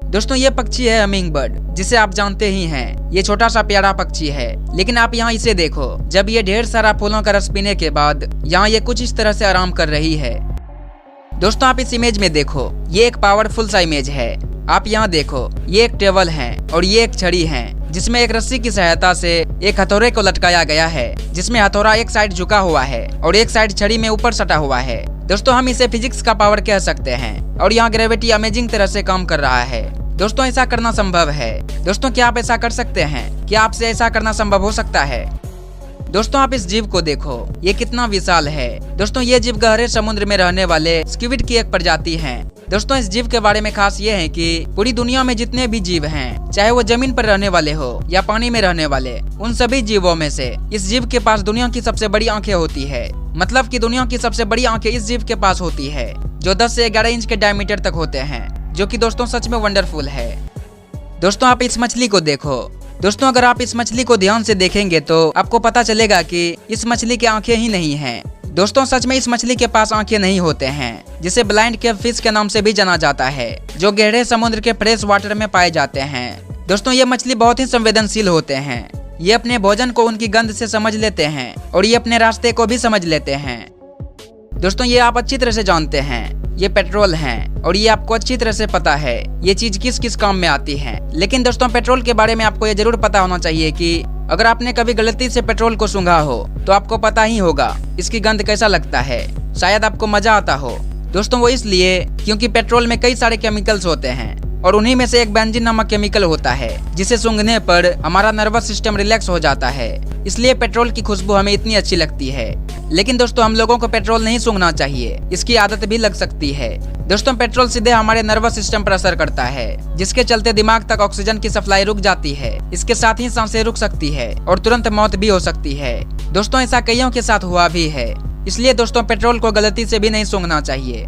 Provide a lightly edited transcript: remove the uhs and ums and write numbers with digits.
दोस्तों ये पक्षी है हमिंग बर्ड, जिसे आप जानते ही हैं। ये छोटा सा प्यारा पक्षी है, लेकिन आप यहाँ इसे देखो। जब ये ढेर सारा फूलों का रस पीने के बाद यहाँ ये कुछ इस तरह से आराम कर रही है। दोस्तों आप इस इमेज में देखो, ये एक पावरफुल सा इमेज है। आप यहाँ देखो, ये एक टेबल है और ये एक छड़ी है, जिसमें एक रस्सी की सहायता से एक हथौड़े को लटकाया गया है, जिसमें हथौड़ा एक साइड झुका हुआ है और एक साइड छड़ी में ऊपर सटा हुआ है। दोस्तों हम इसे फिजिक्स का पावर कह सकते हैं और यहाँ ग्रेविटी अमेजिंग तरह से काम कर रहा है। दोस्तों ऐसा करना संभव है। दोस्तों क्या आप ऐसा कर सकते हैं? क्या आपसे ऐसा करना संभव हो सकता है? दोस्तों आप इस जीव को देखो, ये कितना विशाल है। दोस्तों ये जीव गहरे समुद्र में रहने वाले स्क्विड की एक प्रजाति है। दोस्तों इस जीव के बारे में खास ये है कि पूरी दुनिया में जितने भी जीव हैं, चाहे वो जमीन पर रहने वाले हो या पानी में रहने वाले, उन सभी जीवों में से इस जीव के पास दुनिया की सबसे बड़ी आंखें होती है। मतलब कि दुनिया की सबसे बड़ी आंखें इस जीव के पास होती है, जो 10 से 11 इंच के डायमीटर तक होते हैं, जो कि दोस्तों सच में वंडरफुल है। दोस्तों आप इस मछली को देखो। दोस्तों अगर आप इस मछली को ध्यान से देखेंगे तो आपको पता चलेगा कि इस मछली की आंखें ही नहीं हैं। दोस्तों सच में इस मछली के पास आंखें नहीं होते हैं, जिसे ब्लाइंड कैप फिश के नाम से भी जाना जाता है, जो गहरे समुद्र के फ्रेश वाटर में पाए जाते हैं। दोस्तों ये मछली बहुत ही संवेदनशील होते हैं। ये अपने भोजन को उनकी गंध से समझ लेते हैं और ये अपने रास्ते को भी समझ लेते हैं। दोस्तों ये आप अच्छी तरह से जानते हैं, ये पेट्रोल हैं और ये आपको अच्छी तरह से पता है ये चीज किस किस काम में आती है। लेकिन दोस्तों पेट्रोल के बारे में आपको ये जरूर पता होना चाहिए कि अगर आपने कभी गलती से पेट्रोल को सूंघा हो तो आपको पता ही होगा इसकी गंध कैसा लगता है। शायद आपको मजा आता हो। दोस्तों वो इसलिए क्योंकि पेट्रोल में कई सारे केमिकल्स होते हैं और उन्हीं में से एक बेंजीन नामक केमिकल होता है, जिसे सूंघने पर हमारा नर्वस सिस्टम रिलैक्स हो जाता है। इसलिए पेट्रोल की खुशबू हमें इतनी अच्छी लगती है। लेकिन दोस्तों हम लोगों को पेट्रोल नहीं सूंघना चाहिए, इसकी आदत भी लग सकती है। दोस्तों पेट्रोल सीधे हमारे नर्वस सिस्टम पर असर करता है, जिसके चलते दिमाग तक ऑक्सीजन की सप्लाई रुक जाती है। इसके साथ ही सांसें रुक सकती है और तुरंत मौत भी हो सकती है। दोस्तों ऐसा कईयों के साथ हुआ भी है। इसलिए दोस्तों पेट्रोल को गलती से भी नहीं सूंघना चाहिए।